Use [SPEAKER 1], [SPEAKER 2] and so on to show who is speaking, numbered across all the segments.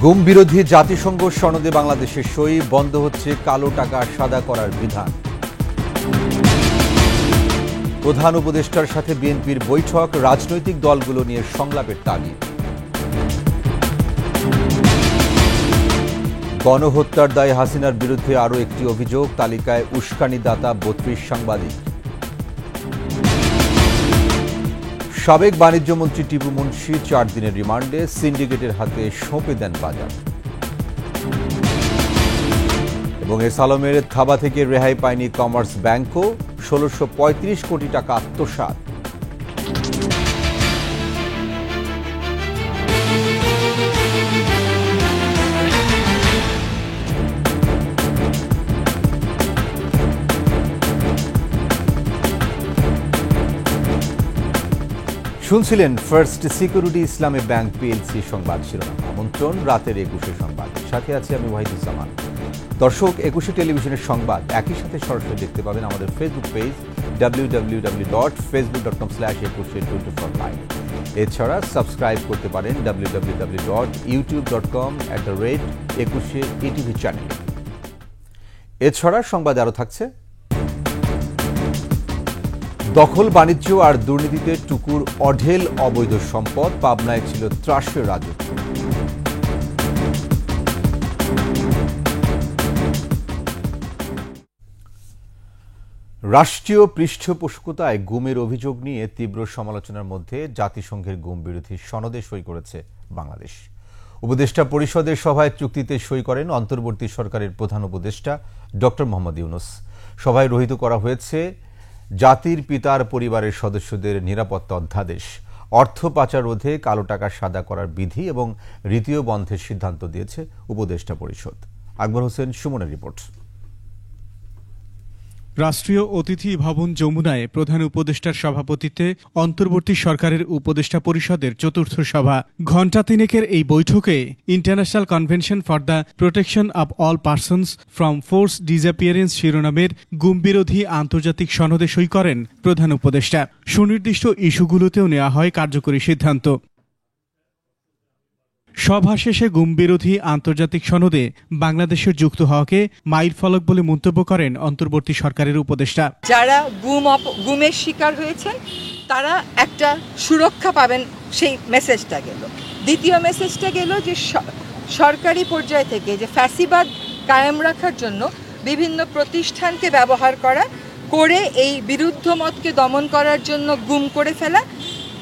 [SPEAKER 1] গুম বিরোধী জাতিসংঘ সনদে বাংলাদেশের সই, বন্ধ হচ্ছে কালো টাকা সাদা করার বিধান। প্রধান উপদেষ্টার সাথে বিএনপির বৈঠক, রাজনৈতিক দলগুলো নিয়ে সংলাপের তাগিদ। গণহত্যার দায়ে হাসিনার বিরুদ্ধে আরও একটি অভিযোগ, তালিকায় উস্কানিদাতা ৩২ সাংবাদিক। সাবেক বাণিজ্যমন্ত্রী টিপু মুন্সি ৪ দিনের রিমান্ডে, সিন্ডিকেটের হাতে সঁপে দেন বাজার। এবং এস আলমের থাবা থেকে রেহাই পায়নি কমার্স ব্যাংকও, ১৬৩৫ কোটি টাকা আত্মসাৎ। শুনছিলেন ফার্স্ট সিকিউরিটি ইসলামী ব্যাংক পিএলসি সংবাদ শিরোনাম। আমন্ত্রণ রাতের ২১ সংবাদ, সাথে আছি আমি ওয়াহিদুজ্জামান। দর্শক, ২১ টেলিভিশনের সংবাদ একই সাথে সরাসরি দেখতে পাবেন আমাদের ফেসবুক পেজ www.facebook.com/2124live। এছাড়া সাবস্ক্রাইব করতে পারেন www.youtube.com/21ETV চ্যানেলে। এছাড়া সংবাদ আরও থাকছে: দখল, বাণিজ্য আর দুর্নীতিতে টুকুর অঢেল অবৈধ সম্পদ, পাবনায় ছিল ত্রাসের রাজত্ব। রাষ্ট্রীয় পৃষ্ঠপোষকতায় গুমের অভিযোগ নিয়ে তীব্র সমালোচনার মধ্যে জাতিসংঘের গুম বিরোধী সনদে সই করেছে বাংলাদেশ। উপদেষ্টা পরিষদের সভায় চুক্তিতে সই করেন অন্তর্বর্তী সরকারের প্রধান উপদেষ্টা ডক্টর মোহাম্মদ ইউনূস। সভায় রহিত করা হয়েছে জাতির পিতার পরিবারের সদস্যদের নিরাপত্তা অধ্যাদেশ, অর্থ পাচার রোধে কালো টাকা সাদা করার বিধি এবং রীতিও বন্ধের সিদ্ধান্ত দিয়েছে উপদেষ্টা পরিষদ। আকবর হোসেন সুমনের রিপোর্ট।
[SPEAKER 2] রাষ্ট্রীয় অতিথি ভবন যমুনায় প্রধান উপদেষ্টার সভাপতিত্বে অন্তর্বর্তী সরকারের উপদেষ্টা পরিষদের চতুর্থ সভা। ঘণ্টা তিনেকের এই বৈঠকে international convention for the protection of all persons from force disappearance শিরোনামের গুম বিরোধী আন্তর্জাতিক সনদে সই করেন প্রধান উপদেষ্টা। সুনির্দিষ্ট ইস্যুগুলোতেও নেওয়া হয় কার্যকরী সিদ্ধান্ত। সভা শেষে গুম বিরোধী আন্তর্জাতিক সনদে বাংলাদেশের যুক্ত হওয়াকে মাইল ফলক বলে মন্তব্য করেন অন্তর্বর্তী সরকারের উপদেষ্টা।
[SPEAKER 3] যারা গুমের শিকার হয়েছেন তারা একটা সুরক্ষা পাবেন, সেই মেসেজটা গেল। দ্বিতীয় মেসেজটা গেল যে সরকারি পর্যায় থেকে যে ফ্যাসিবাদ কায়েম রাখার জন্য বিভিন্ন প্রতিষ্ঠানকে ব্যবহার করে এই বিরুদ্ধ মতকে দমন করার জন্য গুম করে ফেলা,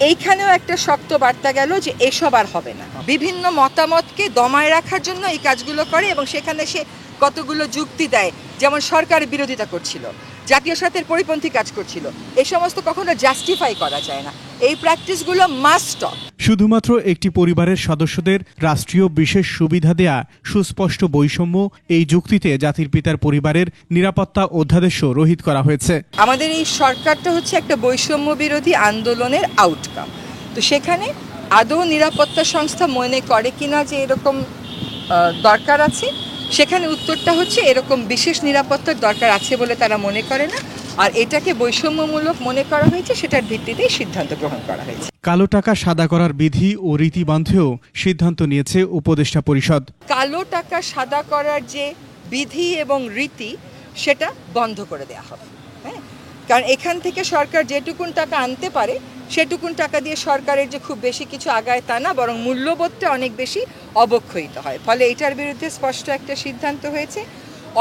[SPEAKER 3] এইখানেও একটা শক্ত বার্তা গেল যে এসব আর হবে না। বিভিন্ন মতামতকে দমায় রাখার জন্য এই কাজগুলো করে এবং সেখানে সে কতগুলো যুক্তি দেয়, যেমন সরকার বিরোধিতা করছিল, জাতীয় স্বার্থের পরিপন্থী কাজ করছিল, এই সমস্ত কখনো জাস্টিফাই করা যায় না। এই প্র্যাকটিসগুলো মাস্ট স্টপ।
[SPEAKER 2] শুধুমাত্র একটি পরিবারের সদস্যদের রাষ্ট্রীয় বিশেষ সুবিধা দেয়া সুস্পষ্ট বৈষম্য, এই যুক্তিতে জাতির পিতার পরিবারের নিরাপত্তা অধ্যাদেশও রহিত করা হয়েছে।
[SPEAKER 3] আমাদের এই সরকারটা হচ্ছে একটা বৈষম্য বিরোধী আন্দোলনের আউটকাম। তো সেখানে আদৌ নিরাপত্তা সংস্থা মনে করে কিনা যে এরকম দরকার আছে, সেখানে উত্তরটা হচ্ছে এরকম বিশেষ নিরাপত্তার দরকার আছে বলে তারা মনে করে না, আর এটাকে বৈষম্যমূলক মনে করা হয়েছে, সেটার ভিত্তিতেই সিদ্ধান্ত গ্রহণ করা হয়েছে।
[SPEAKER 2] কালো টাকা সাদা করার বিধি ও রীতি বন্ধেও সিদ্ধান্ত নিয়েছে উপদেষ্টা পরিষদ।
[SPEAKER 3] কালো টাকা সাদা করার যে বিধি এবং রীতি, সেটা বন্ধ করে দেওয়া হবে। হ্যাঁ, কারণ এখান থেকে সরকার যেটুকুন টাকা আনতে পারে সেটুকুন টাকা দিয়ে সরকারের যে খুব বেশি কিছু আগায় তা না, বরং মূল্যবোধটা অনেক বেশি অবক্ষয়িত হয়। ফলে এটার বিরুদ্ধে স্পষ্ট একটা সিদ্ধান্ত হয়েছে।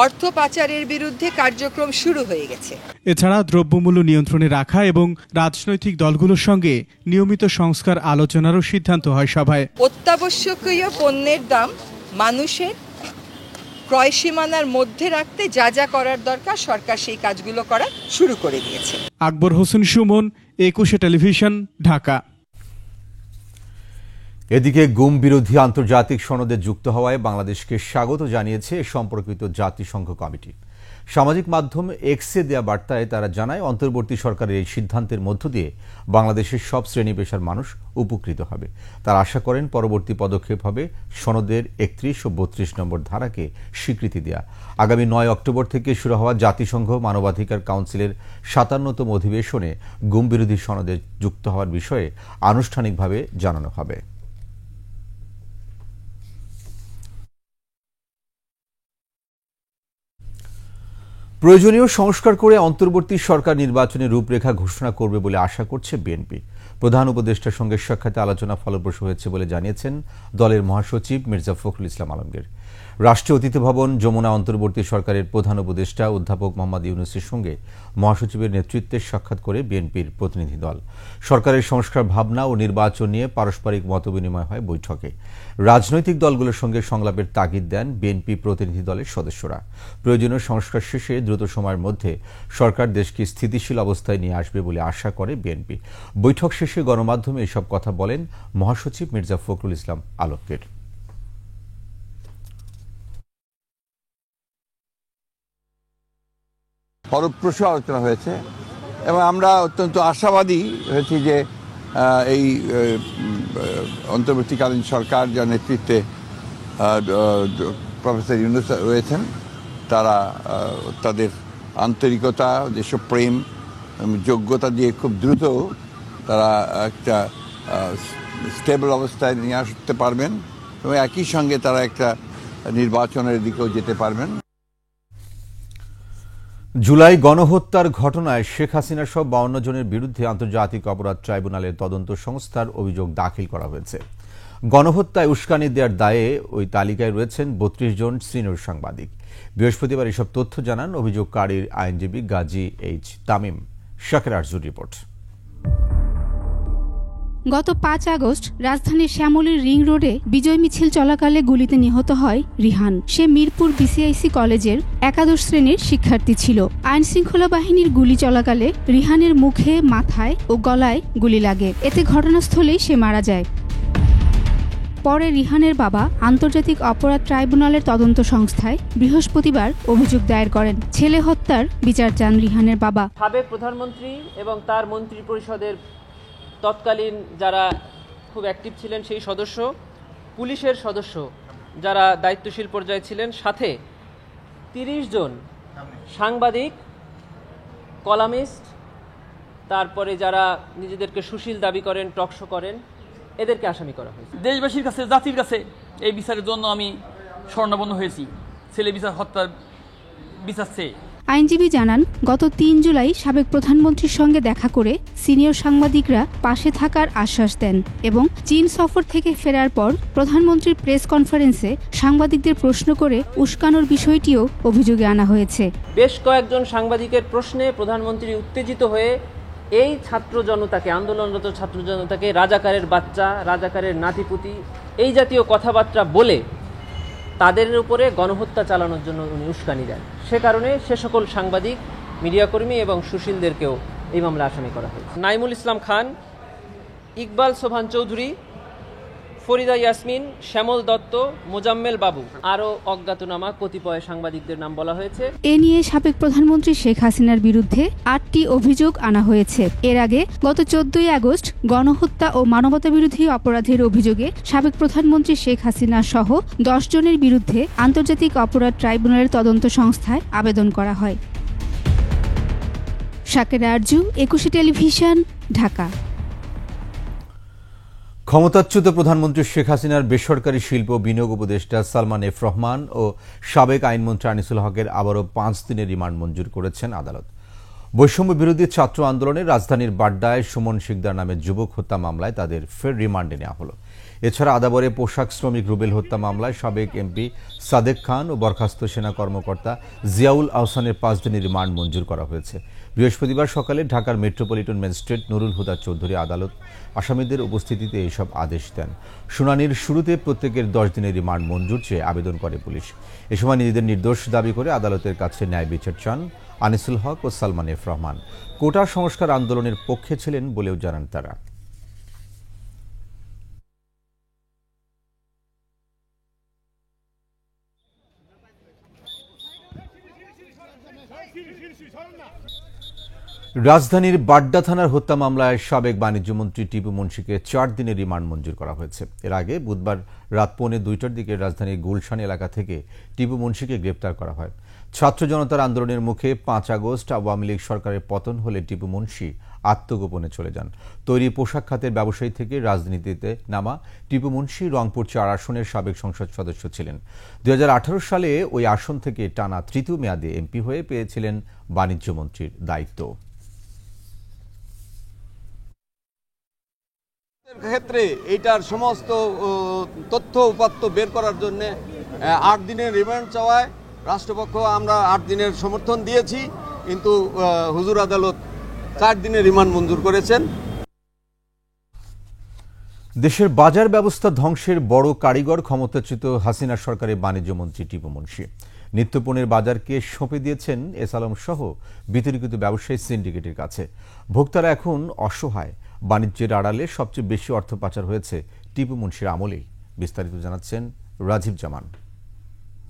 [SPEAKER 3] অর্থ পাচারের বিরুদ্ধে কার্যক্রম শুরু হয়ে গেছে।
[SPEAKER 2] এছাড়া দ্রব্যমূল্য নিয়ন্ত্রণে রাখা এবং রাজনৈতিক দলগুলোর সঙ্গে নিয়মিত সংস্কার আলোচনারও সিদ্ধান্ত হয় সভায়।
[SPEAKER 3] অত্যাবশ্যকীয় পণ্যের দাম মানুষের ক্রয় সীমানার মধ্যে রাখতে যা যা করার দরকার সরকার সেই কাজগুলো করা শুরু করে দিয়েছে।
[SPEAKER 2] আকবর হোসেন সুমন, ২১ টেলিভিশন, ঢাকা।
[SPEAKER 1] এদিকে গুম বিরোধী আন্তর্জাতিক সনদে যুক্ত হওয়ায় বাংলাদেশকে স্বাগত জানিয়েছে সম্পর্কিত জাতিসংঘ কমিটি। সামাজিক মাধ্যম এক্সে দেয়া বার্তায় তারা জানায়, অন্তর্বর্তী সরকারের এই সিদ্ধান্তের মধ্য দিয়ে বাংলাদেশের সব শ্রেণী পেশার মানুষ উপকৃত হবে। তারা আশা করেন পরবর্তী পদক্ষেপ হবে সনদের ৩১ ও ৩২ নম্বর ধারাকে স্বীকৃতি দেয়া। আগামী ৯ অক্টোবর থেকে শুরু হওয়া জাতিসংঘ মানবাধিকার কাউন্সিলের ৫৭তম অধিবেশনে গুম বিরোধী সনদে যুক্ত হওয়ার বিষয়ে আনুষ্ঠানিকভাবে জানানো হবে। প্রয়োজনীয় সংস্কার করে অন্তর্বর্তী সরকার নির্বাচনের রূপরেখা ঘোষণা করবে বলে আশা করছে বিএনপি। প্রধান উপদেষ্টার সঙ্গে সাক্ষাতে আলোচনা ফলপ্রসূ হয়েছে বলে জানিয়েছেন দলের মহাসচিব মির্জা ফখরুল ইসলাম আলমগীর। রাষ্ট্রীয় অতিথি ভবন যমুনা অন্তর্বর্তী সরকারের প্রধান উপদেষ্টা অধ্যাপক মোহাম্মদ ইউনূসের সঙ্গে মহাসচিবের নেতৃত্বে সাক্ষাৎ করে বিএনপির প্রতিনিধি দল। সরকারের সংস্কার ভাবনা ও নির্বাচন নিয়ে পারস্পরিক মতবিনিময় হয় বৈঠকে। রাজনৈতিক দলগুলোর সঙ্গে সংলাপের তাগিদ দেন বিএনপি প্রতিনিধি দলের সদস্যরা। প্রয়োজনীয় সংস্কার শেষে দ্রুত সময়ের মধ্যে সরকার দেশকে স্থিতিশীল অবস্থায় নিয়ে আসবে বলে আশা করে বিএনপি। বৈঠক শেষে গণমাধ্যমে এসব কথা বলেন মহাসচিব মির্জা ফখরুল ইসলাম আলমগীর।
[SPEAKER 4] ফলপ্রসূ আলোচনা হয়েছে এবং আমরা অত্যন্ত আশাবাদী হয়েছি যে এই অন্তর্বর্তীকালীন সরকার যার নেতৃত্বে প্রফেসর ইউনূস রয়েছেন তারা তাদের আন্তরিকতা, দেশপ্রেম, যোগ্যতা দিয়ে খুব দ্রুত তারা একটা স্টেবল অবস্থায় নিয়ে আসতে পারবেন এবং একই সঙ্গে তারা একটা নির্বাচনের দিকেও যেতে পারবেন।
[SPEAKER 1] জুলাই গণহত্যার ঘটনায় শেখ হাসিনা সহ 52 জনের বিরুদ্ধে আন্তর্জাতিক অপরাধ ট্রাইব্যুনালের তদন্ত সংস্থার অভিযোগ দাখিল করা হয়েছে। গণহত্যায় উস্কানি দেওয়ার দায়ে ওই তালিকায় রয়েছেন 32 জন সিনিয়র সাংবাদিক। বৃহস্পতিবার এসব তথ্য জানান অভিযোগকারীর আইনজীবী গাজী এইচ তামিম। শাকের আরজুর রিপোর্ট।
[SPEAKER 5] গত 5 আগস্ট রাজধানীর শ্যামলীর রিং রোডে বিজয় মিছিল চলাকালে গুলিতে নিহত হয় রিহান। সে মিরপুর বিসিআইসি কলেজের একাদশ শ্রেণীর শিক্ষার্থী ছিল। আইনশৃঙ্খলা বাহিনীর গুলি চলাকালে রিহানের মুখে, মাথায় ও গলায় গুলি লাগে। এতে ঘটনাস্থলেই সে মারা যায়। পরে রিহানের বাবা আন্তর্জাতিক অপরাধ ট্রাইব্যুনালের তদন্ত সংস্থায় বৃহস্পতিবার অভিযোগ দায়ের করেন। ছেলে হত্যার বিচার চান রিহানের বাবা।
[SPEAKER 6] সাবেক প্রধানমন্ত্রী এবং তার মন্ত্রী পরিষদের তৎকালীন যারা খুব অ্যাক্টিভ ছিলেন সেই সদস্য, পুলিশের সদস্য যারা দায়িত্বশীল পর্যায়ে ছিলেন, সাথে 30 জন সাংবাদিক, কলামিস্ট, তারপরে যারা নিজেদেরকে সুশীল দাবি করেন, টকশো করেন, এদেরকে আসামি করা হয়েছে।
[SPEAKER 7] দেশবাসীর কাছে, জাতির কাছে এই বিচারের জন্য আমি স্বর্ণাপন্ন হয়েছি। ছেলে বিচার, হত্যার বিচার চেয়ে।
[SPEAKER 5] আইনজীবী জানান, গত 3 জুলাই সাবেক প্রধানমন্ত্রীর সঙ্গে দেখা করে সিনিয়র সাংবাদিকরা পাশে থাকার আশ্বাস দেন এবং চীন সফর থেকে ফেরার পর প্রধানমন্ত্রীর প্রেস কনফারেন্সে সাংবাদিকদের প্রশ্ন করে উস্কানোর বিষয়টিও অভিযোগে আনা হয়েছে।
[SPEAKER 6] বেশ কয়েকজন সাংবাদিকের প্রশ্নে প্রধানমন্ত্রী উত্তেজিত হয়ে এই ছাত্র জনতাকে, আন্দোলনরত ছাত্র জনতাকে রাজাকারের বাচ্চা, রাজাকারের নাতিপুতি, এই জাতীয় কথাবার্তা বলে তাদের উপরে গণহত্যা চালানোর জন্য উনি উস্কানি দেন। সে কারণে সে সকল সাংবাদিক, মিডিয়াকর্মী এবং সুশীলদেরকেও এই মামলা আসামি করা হয়েছে। নাইমুল ইসলাম খান, ইকবাল সোভান চৌধুরী, ফরিদা ইয়াসমিন, শ্যামল দত্ত, মোজাম্মেল বাবু, আরও অজ্ঞাতনামা কতিপয় সাংবাদিকদের নাম বলা হয়েছে।
[SPEAKER 5] এ নিয়ে সাবেক প্রধানমন্ত্রী শেখ হাসিনার বিরুদ্ধে 8টি অভিযোগ আনা হয়েছে। এর আগে গত 14 আগস্ট গণহত্যা ও মানবতাবিরোধী অপরাধের অভিযোগে সাবেক প্রধানমন্ত্রী শেখ হাসিনা সহ 10 জনের বিরুদ্ধে আন্তর্জাতিক অপরাধ ট্রাইব্যুনালের তদন্ত সংস্থায় আবেদন করা হয়। শাকের আরজু, 21 টেলিভিশন, ঢাকা।
[SPEAKER 1] ক্ষমতাচ্যুত প্রধানমন্ত্রী শেখ হাসিনার বেসরকারি শিল্প বিনিয়োগ উপদেষ্টা সালমান এফ রহমান ও সাবেক আইনমন্ত্রী আনিসুল হকের আবারও 5 দিনের রিমান্ড মঞ্জুর করেছেন আদালত। বৈষম্য বিরোধী ছাত্র আন্দোলনে রাজধানীর বাড্ডায় সুমন শিকদার নামে যুবক হত্যা মামলায় তাদের ফের রিমান্ডে নেওয়া হলো। এছাড়া আদাবরে পোশাক শ্রমিক রুবেল হত্যা মামলায় সাবেক এমপি সাদেক খান ও বরখাস্ত সেনা কর্মকর্তা জিয়াউল আহসানের 5 দিনের রিমান্ড মঞ্জুর করা হয়েছে। বৃহস্পতিবার সকালে ঢাকার মেট্রোপলিটন ম্যাজিস্ট্রেট নুরুল হুদা চৌধুরী আদালত আসামিদের উপস্থিতিতে এইসব আদেশ দেন। শুনানির শুরুতে প্রত্যেকের 10 দিনের রিমান্ড মঞ্জুর চেয়ে আবেদন করে পুলিশ। এ সময় নিজেদের নির্দোষ দাবি করে আদালতের কাছে ন্যায় বিচার চান আনিসুল হক ও সালমান এফ রহমান। কোটা সংস্কার আন্দোলনের পক্ষে ছিলেন বলেও জানান তারা। রাজধানীর বাড্ডা থানার হত্যা মামলায় সাবেক বাণিজ্যমন্ত্রী টিপু মুন্সিকে 4 দিনের রিমান্ড মঞ্জুর করা হয়েছে। এর আগে বুধবার রাত 2:45টার দিকে রাজধানীর গুলশান এলাকা থেকে টিপু মুন্সিকে গ্রেপ্তার করা হয়। ছাত্র জনতার আন্দোলনের মুখে 5 আগস্ট আওয়ামী লীগ সরকারের পতন হলে টিপু মুন্সি আত্মগোপনে চলে যান। তৈরি পোশাক খাতের ব্যবসায়ী থেকে রাজনীতিতে নামা টিপু মুন্সি রংপুর ৪ আসনের সাবেক সংসদ সদস্য ছিলেন। ২০১৮ সালে ওই আসন থেকে টানা তৃতীয় মেয়াদে এমপি হয়ে পেয়েছিলেন বাণিজ্য মন্ত্রীর দায়িত্ব।
[SPEAKER 8] ক্ষেত্রে এইটার সমস্ত তথ্য উপাত্ত বের করার জন্য ৮ দিনের রিমান্ড চাওয়ায় রাষ্ট্রপক্ষ আমরা ৮ দিনের সমর্থন দিয়েছি, কিন্তু হুজুর আদালত ৪ দিনের রিমান্ড মঞ্জুর করেছেন।
[SPEAKER 1] দেশের বাজার ব্যবস্থা ধ্বংসের বড় কারিগর ক্ষমতাচ্যুত হাসিনা সরকারের বাণিজ্য মন্ত্রী টিপু মুন্সি। নিত্যপণ্যের বাজারকে সঁপে দিয়েছেন এস আলম সহ বিতর্কিত ব্যবসায়ী সিন্ডিকেটের কাছে। ভোক্তারা এখন অসহায়। বাণিজ্যের আড়ালে সবচেয়ে বেশি অর্থ পাচার হয়েছে টিপু মুন্সির আমলেই। বিস্তারিত জানাচ্ছেন রাজীব জামান।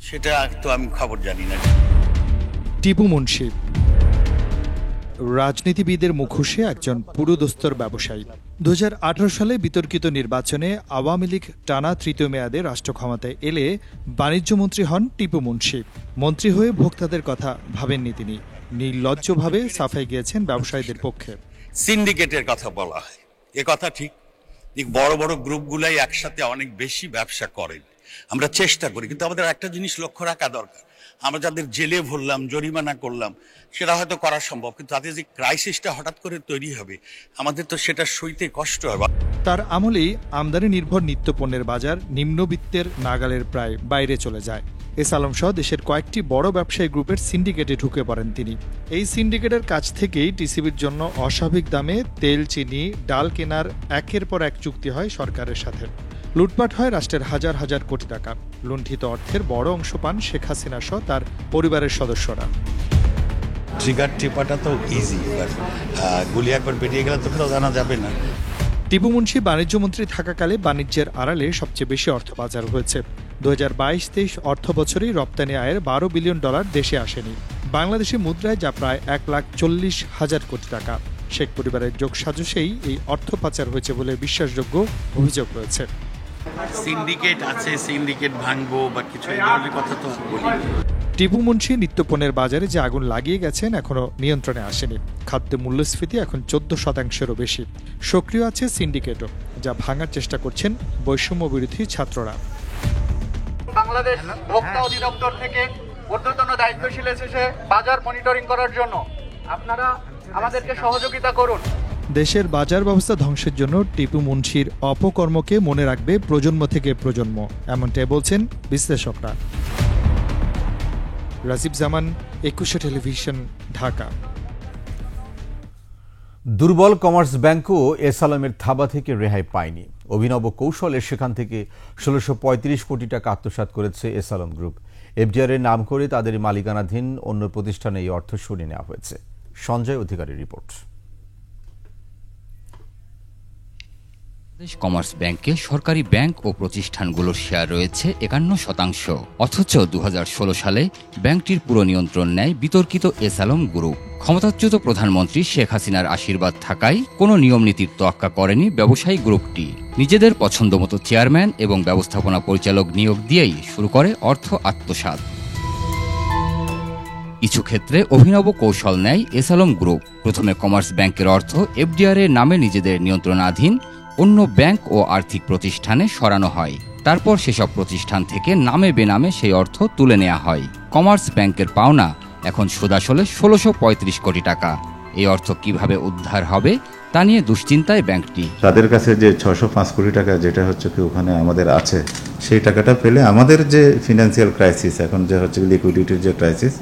[SPEAKER 9] সেটা তো আমি খবর জানি না।
[SPEAKER 10] টিপু মুন্সি রাজনীতিবিদের মুখোশে একজন পুরোদস্তর ব্যবসায়ী। ২০১৮ সালে বিতর্কিত নির্বাচনে আওয়ামী লীগ টানা তৃতীয় মেয়াদে রাষ্ট্র ক্ষমতায় এলে বাণিজ্যমন্ত্রী হন টিপু মুন্সি। মন্ত্রী হয়ে ভোক্তাদের কথা ভাবেননি তিনি, নির্লজ্জভাবে সাফাই গিয়েছেন ব্যবসায়ীদের পক্ষে।
[SPEAKER 9] সিন্ডিকেটের কথা বলা হয়, এ কথা ঠিক। বড় বড় গ্রুপগুলাই একসাথে অনেক বেশি ব্যবসা করেন, আমরা চেষ্টা করি, কিন্তু আমাদের একটা জিনিস লক্ষ্য রাখা দরকার। আমরা যাদের জেলে ভরলাম, জরিমানা করলাম, সেটা হয়তো করা সম্ভব, কিন্তু তাদের যে ক্রাইসিসটা হঠাৎ করে তৈরি হবে, আমাদের তো সেটা সইতে কষ্ট হবে।
[SPEAKER 10] তার আমলেই আমদানি নির্ভর নিত্যপণ্যের বাজার নিম্নবিত্তের নাগালের প্রায় বাইরে চলে যায়। এস আলম সহ দেশের কয়েকটি বড় ব্যবসায়ী গ্রুপের সিন্ডিকেটে ঢুকে পড়েন তিনি। এই সিন্ডিকেটের কাছ থেকেই টিসিবির জন্য অস্বাভাবিক দামে তেল, চিনি, ডাল কেনার একের পর এক চুক্তি হয় সরকারের সাথে। লুটপাট হয় রাষ্ট্রের হাজার হাজার কোটি টাকা। লুণ্ঠিত অর্থের বড় অংশ পান শেখ হাসিনা সহ তার পরিবারের সদস্যরা।
[SPEAKER 9] ট্রিগার টিপাটা তো ইজি, গুলি একবার বেরিয়ে গেলে তো ফেরত জানা যাবে না।
[SPEAKER 10] টিপু মুন্সি বাণিজ্যমন্ত্রী থাকাকালে বাণিজ্যের আড়ালে সবচেয়ে বেশি অর্থ পাচার হয়েছে। ২০২২-২৩ অর্থ বছরেই রপ্তানি আয়ের $১২ বিলিয়ন দেশে আসেনি। বাংলাদেশি মুদ্রায় যা প্রায় ১,৪০,০০০ কোটি টাকা। শেখ পরিবারের যোগসাজশেই এই অর্থ পাচার হয়েছে বলে বিশ্বাসযোগ্য অভিযোগ রয়েছে।
[SPEAKER 9] সিন্ডিকেট আছে, সিন্ডিকেট ভাঙবো বা কিছু এই ধরনের কথা তো বলি।
[SPEAKER 10] টিপু মুন্সি নিত্যপণ্যের বাজারে যে আগুন লাগিয়ে গেছেন এখনো নিয়ন্ত্রণে আসেনি। খাদ্য মূল্যস্ফীতি এখন ১৪%-এরও বেশি। সক্রিয় আছে সিন্ডিকেটও, যা ভাঙার চেষ্টা করছেন বৈষম্য বিরোধী ছাত্ররা।
[SPEAKER 11] বাংলাদেশ ভোক্তা অধিদপ্তর থেকে ঊর্ধ্বতন দায়িত্বশীল এসেছে বাজার মনিটরিং করার জন্য। আপনারা আমাদেরকে সহযোগিতা করুন।
[SPEAKER 10] দেশের বাজার ব্যবস্থা ধ্বংসের জন্য টিপু মুন্সির অপকর্মকে মনে রাখবে প্রজন্ম থেকে প্রজন্ম, এমনটাই বলছেন বিশ্লেষকরা। রাজীব জামান, ২১শে টেলিভিশন, ঢাকা।
[SPEAKER 1] দুর্বল কমার্স ব্যাংকও এস আলমের থাবা থেকে রেহাই পায়নি। অভিনব কৌশলে সেখান থেকে ১৬৩৫ কোটি টাকা আত্মসাৎ করেছে এস আলম গ্রুপ। এফডিআর এর নাম করে তাদের মালিকানাধীন অন্য প্রতিষ্ঠানে এই অর্থ সরিয়ে নেওয়া হয়েছে। সঞ্জয় অধিকারীর রিপোর্ট।
[SPEAKER 12] কমার্স ব্যাংকে সরকারি ব্যাংক ও প্রতিষ্ঠানগুলোর শেয়ার রয়েছে ৫১%, অথচ ২০১৬ সালে ব্যাংকটির পুরো নিয়ন্ত্রণ নেয় বিতর্কিত এস আলম গ্রুপ। ক্ষমতাচ্যুত প্রধানমন্ত্রী শেখ হাসিনার আশীর্বাদ থাকায় কোনো নিয়মনীতির তোয়াক্কা করেনি ব্যবসায়ী গ্রুপটি। নিজেদের পছন্দমতো চেয়ারম্যান এবং ব্যবস্থাপনা পরিচালক নিয়োগ দিয়েই শুরু করে অর্থ আত্মসাৎ। কিছু ক্ষেত্রে অভিনব কৌশল নেয় এস আলম গ্রুপ। প্রথমে কমার্স ব্যাংকের অর্থ এফডিআর এর নামে নিজেদের নিয়ন্ত্রণাধীন অন্য ব্যাংক ও আর্থিক প্রতিষ্ঠানে সরানো হয়। তারপর সেসব প্রতিষ্ঠান থেকে নামে বেনামে সেই অর্থ তুলে নেওয়া হয়। কমার্স ব্যাংকের পাওনা এখন সুদাসলে ১৬৩৫ কোটি টাকা। এই অর্থ কিভাবে উদ্ধার হবে তা নিয়ে দুশ্চিন্তায় ব্যাংকটি।
[SPEAKER 13] তাদের কাছে যে ৬০৫ কোটি টাকা যেটা হচ্ছে কি ওখানে আমাদের আছে, সেই টাকাটা পেলে আমাদের যে ফিনান্সিয়াল ক্রাইসিস, এখন যে হচ্ছে লিকুইডিটির যে ক্রাইসিস,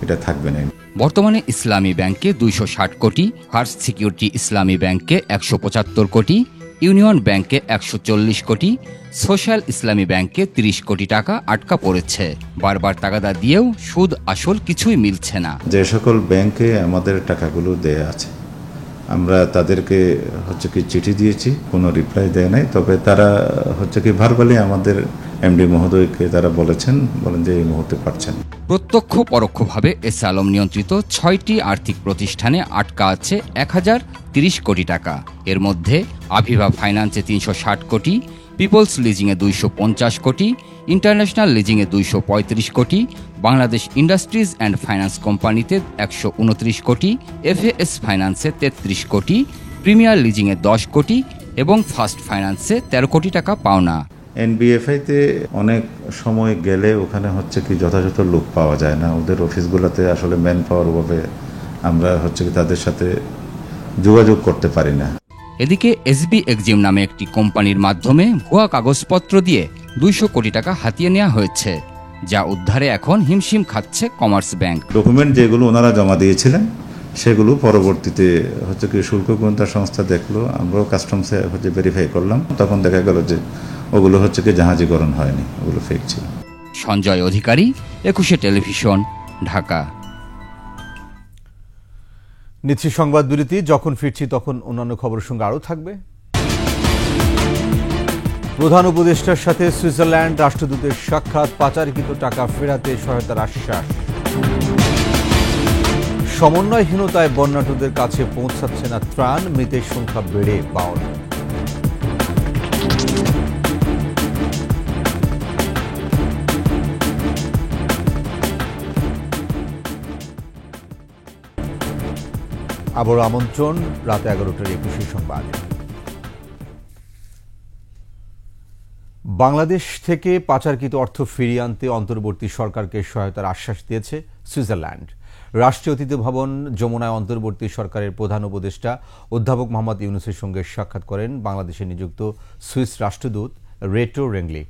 [SPEAKER 13] এটা থাকবে না।
[SPEAKER 12] বর্তমানে ইসলামী ব্যাংকে ২৬০ কোটি, ফার্স্ট সিকিউরিটি ইসলামী ব্যাংকে ১৭৫ কোটি, ইউনিয়ন ব্যাংকে ১৪০ কোটি, সোশ্যাল ইসলামী ব্যাংকে ৩০ কোটি টাকা আটকা পড়েছে। বারবার তাগাদা দিয়েও সুদ আসল কিছুই মিলছে না।
[SPEAKER 13] যে সকল ব্যাংকে আমাদের টাকাগুলো দেয়া আছে, আমরা তাদেরকে হচ্ছে কি চিঠি দিয়েছি, কোনো রিপ্লাই দেয় নাই। তবে তারা হচ্ছে কি ভার্বালি আমাদের এমডি মহোদয়কে তারা বলেন যে এই মুহূর্তে পারছেন।
[SPEAKER 12] প্রত্যক্ষ পরোক্ষভাবে এস আলম নিয়ন্ত্রিত ৬টি আর্থিক প্রতিষ্ঠানে আটকা আছে ১,০৩০ কোটি টাকা। এর মধ্যে আভিভা ফাইন্যান্সে ৩৬০ কোটি, পিপলস লিজিংয়ে 250 কোটি, ইন্টারন্যাশনাল লিজিংয়ে 235 কোটি, বাংলাদেশ ইন্ডাস্ট্রিজ অ্যান্ড ফাইন্যান্স কোম্পানিতে 129 কোটি, এফএএস ফাইন্যান্সে 33 কোটি, প্রিমিয়ার লিজিংয়ে 10 কোটি এবং ফার্স্ট ফাইন্যান্সে 13 কোটি টাকা পাওনা।
[SPEAKER 13] এনবিএফআইতে অনেক সময় গেলে ওখানে হচ্ছে কি যথাযথ লোক পাওয়া যায় না, ওদের অফিসগুলোতে আসলে ম্যান পাওয়ার ভাবে আমরা হচ্ছে কি তাদের সাথে যোগাযোগ করতে পারি না।
[SPEAKER 12] এদিকে এসবি এক্সিম নামে একটি কোম্পানির মাধ্যমে ভুয়া কাগজপত্র দিয়ে 200 কোটি টাকা হাতিয়ে নেওয়া হয়েছে, যা উদ্ধারে এখন হিমশিম খাচ্ছে কমার্স ব্যাংক।
[SPEAKER 13] ডকুমেন্ট যেগুলো ওনারা জমা দিয়েছিলেন সেগুলো পরবর্তীতে হচ্ছে কি শুল্ক গোয়েন্দা সংস্থা দেখলো, আমরাও কাস্টমসে হচ্ছে ভেরিফাই করলাম, তখন দেখা গেল যে ওগুলো হচ্ছে কি জাহাজীকরণ হয়নি, ওগুলো ফেক ছিল।
[SPEAKER 12] সঞ্জয় অধিকারী, 21 টেলিভিশন, ঢাকা।
[SPEAKER 1] নিচ্ছি সংবাদ বিরতি, যখন ফিরছি তখন অন্যান্য খবরের সঙ্গে আরও থাকবে। প্রধান উপদেষ্টার সাথে সুইজারল্যান্ড রাষ্ট্রদূতের সাক্ষাৎ, পাচারকৃত টাকা ফেরাতে সহায়তার আশ্বাস। সমন্বয়হীনতায় বন্যাটুদের কাছে পৌঁছাচ্ছে না ত্রাণ, মৃতের সংখ্যা বেড়ে 52। আবারও আমন্ত্রণ রাত 11টার 21 সংবাদ। বাংলাদেশ থেকে পাচারকৃত অর্থ ফিরিয়ে আনতে অন্তর্বর্তী সরকারকে সহায়তার আশ্বাস দিয়েছে সুইজারল্যান্ড। রাষ্ট্রীয় অতিথি ভবন যমুনায় অন্তর্বর্তী সরকারের প্রধান উপদেষ্টা অধ্যাপক মোহাম্মদ ইউনূসের সঙ্গে সাক্ষাৎ করেন বাংলাদেশে নিযুক্ত সুইস রাষ্ট্রদূত রেটো রেংলি।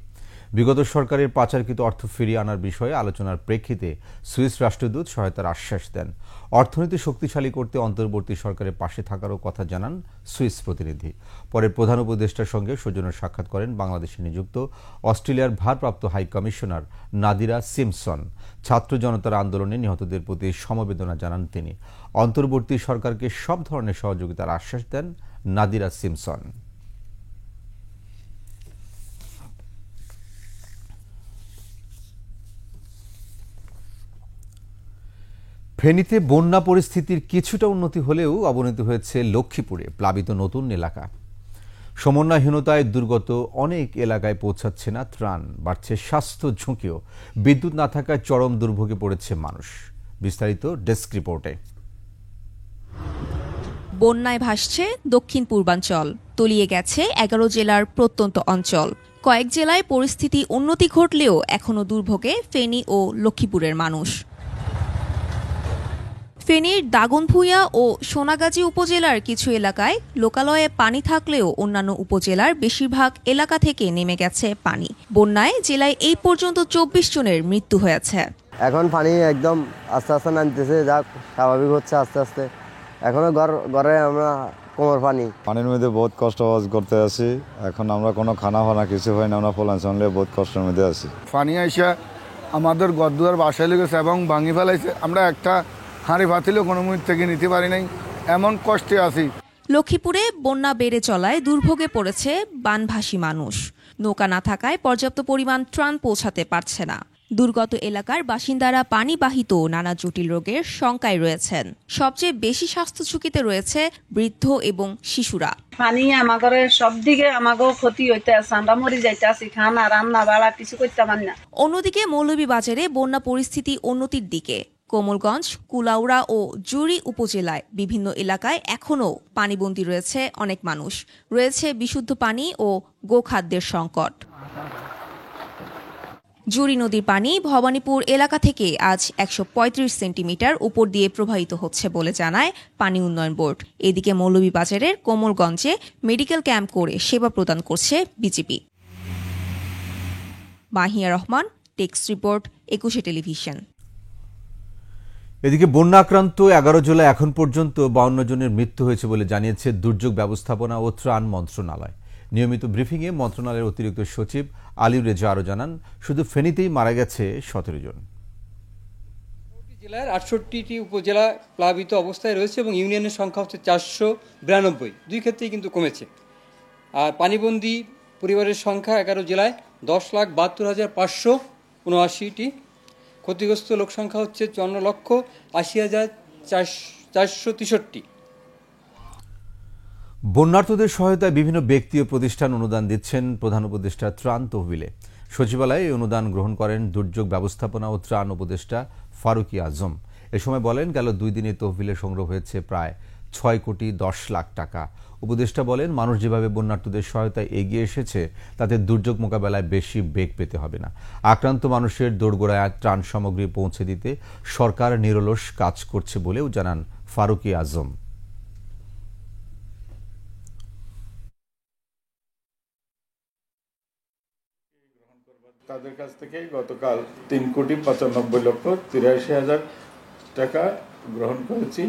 [SPEAKER 1] বিগত সরকারের পাচারকৃত অর্থ ফিরিয়ে আনার বিষয়ে আলোচনার প্রেক্ষিতে সুইস রাষ্ট্রদূত সহায়তার আশ্বাস দেন। অর্থনীতি শক্তিশালী করতে অন্তর্বর্তী সরকারের পাশে থাকারও কথা জানান সুইস প্রতিনিধি। পরে প্রধান উপদেষ্টার সঙ্গে সৌজন্য সাক্ষাৎ করেন বাংলাদেশে নিযুক্ত অস্ট্রেলিয়ার ভারপ্রাপ্ত হাই কমিশনার নাদিরা সিমসন। ছাত্র জনতার আন্দোলনে নিহতদের প্রতি সমবেদনা জানান তিনি। অন্তর্বর্তী সরকারকে সব ধরনের সহযোগিতার আশ্বাস দেন নাদিরা সিমসন। ফেনীতে বন্যা পরিস্থিতির কিছুটা উন্নতি হলেও অবনতি হয়েছে লক্ষ্মীপুরে প্লাবিত নতুন এলাকা। সমন্বয়হীনতায় দুর্গত অনেক এলাকায় পৌঁছাচ্ছে না ত্রাণ, বাড়ছে স্বাস্থ্য ঝুঁকিও। বিদ্যুৎ না থাকায় চরম দুর্ভোগে পড়েছে মানুষ। বিস্তারিত ডেস্ক রিপোর্টে।
[SPEAKER 14] বন্যায় ভাসছে দক্ষিণ পূর্বাঞ্চল, তলিয়ে গেছে 11 জেলার প্রত্যন্ত অঞ্চল। কয়েক জেলায় পরিস্থিতি উন্নতি ঘটলেও এখনও দুর্ভোগে ফেনী ও লক্ষ্মীপুরের মানুষ। ফেনীর দাগনভূঞা ও সোনাগাজী উপজেলার কিছু এলাকায় লোকালয়ে পানি থাকলেও অন্যান্য উপজেলার বেশিরভাগ এলাকা থেকে নেমে গেছে পানি। বন্যায় জেলায় এই পর্যন্ত 24 জনের মৃত্যু হয়েছে।
[SPEAKER 15] এখন পানি একদম আস্তে আস্তে নামতেছে, যা স্বাভাবিক হচ্ছে আস্তে আস্তে। এখনো ঘরে আমরা কোমর পানির
[SPEAKER 16] মধ্যে বহুত কষ্ট করতে আছি। এখন আমরা কোনো খানা ফানা কিছু হয় না, আমরা ফলাঞ্চল বহুত কষ্টের মধ্যে আছি।
[SPEAKER 17] পানি আইসা আমাদের গদ্দুয়ার বাসায় লেগেছে এবং ভাঙি ফেলাইছে। আমরা একটা হাঁড়ি ভাতিলেও কোনো মুহূর্ত থেকে নিতে পারি নাই, এমন কষ্টে আছি।
[SPEAKER 14] লক্ষ্মীপুরে বন্যা বেড়ে চলায় দুর্ভোগে পড়েছে বানভাসী মানুষ। নৌকা না থাকায় পর্যাপ্ত পরিমাণ ত্রাণ পৌঁছাতে পারছে না। দুর্গত এলাকার বাসিন্দারা পানিবাহিত নানা জটিল রোগের শঙ্কায় রয়েছেন। সবচেয়ে বেশি স্বাস্থ্য ঝুঁকিতে রয়েছে বৃদ্ধ এবং শিশুরা।
[SPEAKER 18] পানি আমাদের সব দিকে আমাকেও ক্ষতি হইতে আছে, আমরা মরি যাইতে আছি, খানা রান্না বাড়া কিছু করতে পারি না।
[SPEAKER 14] অন্যদিকে মৌলভীবাজারে বন্যা পরিস্থিতি উন্নতির দিকে। কোমলগঞ্জ, কুলাউড়া ও জুড়ি উপজেলায় বিভিন্ন এলাকায় এখনও পানিবন্দী রয়েছে অনেক মানুষ। রয়েছে বিশুদ্ধ পানি ও গোখাদ্যের সংকট। জুড়ি নদীর পানি ভবানীপুর এলাকা থেকে আজ 135 সেন্টিমিটার উপর দিয়ে প্রবাহিত হচ্ছে বলে জানায় পানি উন্নয়ন বোর্ড। এদিকে মৌলভীবাজারের কোমলগঞ্জে মেডিকেল ক্যাম্প করে সেবা প্রদান করছে BGB. Mahiya Rahman, text report, 21 television.
[SPEAKER 1] এদিকে বন্যা আক্রান্ত 11 জেলায় এখন পর্যন্ত 52 জনের মৃত্যু হয়েছে বলে জানিয়েছে দুর্যোগ ব্যবস্থাপনা ও ত্রাণ মন্ত্রণালয়। নিয়মিত ব্রিফিংয়ে মন্ত্রণালয়ের অতিরিক্ত সচিব আলিউর রেজা আরও জানান, শুধু ফেনীতেই মারা গেছে 17 জন।
[SPEAKER 19] জেলার 68টি উপজেলা প্লাবিত অবস্থায় রয়েছে এবং ইউনিয়নের সংখ্যা হচ্ছে 492। দুই ক্ষেত্রেই কিন্তু কমেছে। আর পানিবন্দী পরিবারের সংখ্যা 11 জেলায় 10,72,579টি। ক্ষতিগ্রস্ত লোক সংখ্যা হচ্ছে 54,80,463।
[SPEAKER 1] বন্যার্তদের সহায়তায় বিভিন্ন ব্যক্তি ও প্রতিষ্ঠান অনুদান দিচ্ছেন প্রধান উপদেষ্টা ত্রাণ তহবিলে। সচিবালয়ে এই অনুদান গ্রহণ করেন দুর্যোগ ব্যবস্থাপনা ও ত্রাণ উপদেষ্টা ফারুকী আজম। এ সময় বলেন, গেল 2 দিনে তহবিলে সংগ্রহ হয়েছে প্রায় 6,10,00,000 টাকা। উপদেষ্টা বলেন, মানুষ যেভাবে বন্যার্তদের সহায়তায় এগিয়ে এসেছে তাতে দুর্যোগ মোকাবেলায় বেশি বেগ পেতে হবে না। আক্রান্ত মানুষের দোরগোড়ায় ত্রাণ সামগ্রী পৌঁছে দিতে সরকার নিরলস কাজ করছে বলেও জানান ফারুকী আজম।
[SPEAKER 20] তাদের কাছ থেকে গতকাল 3,95,83,000 টাকা গ্রহণ করেছি,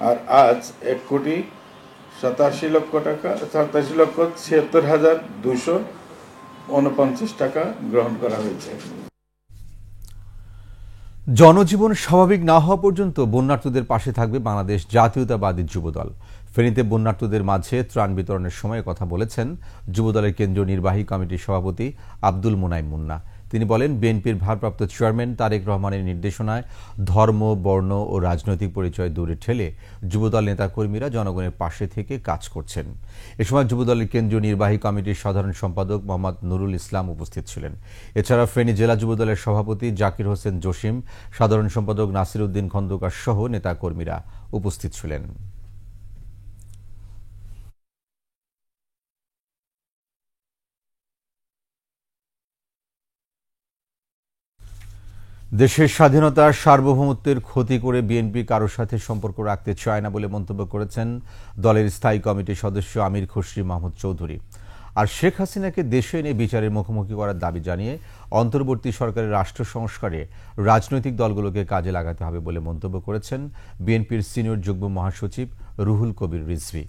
[SPEAKER 20] আর আজ 1,87,00,000 টাকা 87,76,249 টাকা গ্রহণ করা হয়েছে।
[SPEAKER 1] জনজীবন স্বাভাবিক না হওয়া পর্যন্ত বন্যার্তদের পাশে থাকবে বাংলাদেশ জাতীয়তাবাদী যুবদল। ফেনীতে বন্যার্তদের মাঝে ত্রাণ বিতরণের সময় কথা বলেছেন যুবদলের কেন্দ্রীয় নির্বাহী কমিটির সভাপতি আব্দুল মোনাইম মুন্না। তিনি বলেন, বিএনপির ভারপ্রাপ্ত চেয়ারম্যান তারেক রহমানের নির্দেশনায় ধর্ম, বর্ণ ও রাজনৈতিক পরিচয় দূরে ঠেলে যুবদল নেতাকর্মীরা জনগণের পাশে থেকে কাজ করছেন। এ সময় যুবদলের কেন্দ্রীয় নির্বাহী কমিটির সাধারণ সম্পাদক মোহাম্মদ নুরুল ইসলাম উপস্থিত ছিলেন। এছাড়া ফেনী জেলা যুবদলের সভাপতি জাকির হোসেন জসিম, সাধারণ সম্পাদক নাসির উদ্দিন খন্দকার সহ নেতাকর্মীরা উপস্থিত ছিলেন। দেশের স্বাধীনতার সার্বভৌমত্বের ক্ষতি করে বিএনপি কারোর সাথে সম্পর্ক রাখতে চায় না বলে মন্তব্য করেছেন দলের স্থায়ী কমিটির সদস্য আমির খসরু মাহমুদ চৌধুরী। আর শেখ হাসিনাকে দেশে এনে বিচারের মুখোমুখি করার দাবি জানিয়ে অন্তর্বর্তী সরকারের রাষ্ট্র সংস্কারে রাজনৈতিক দলগুলোকে কাজে লাগাতে হবে বলে মন্তব্য করেছেন বিএনপির সিনিয়র যুগ্ম মহাসচিব রুহুল কবির রিজভী।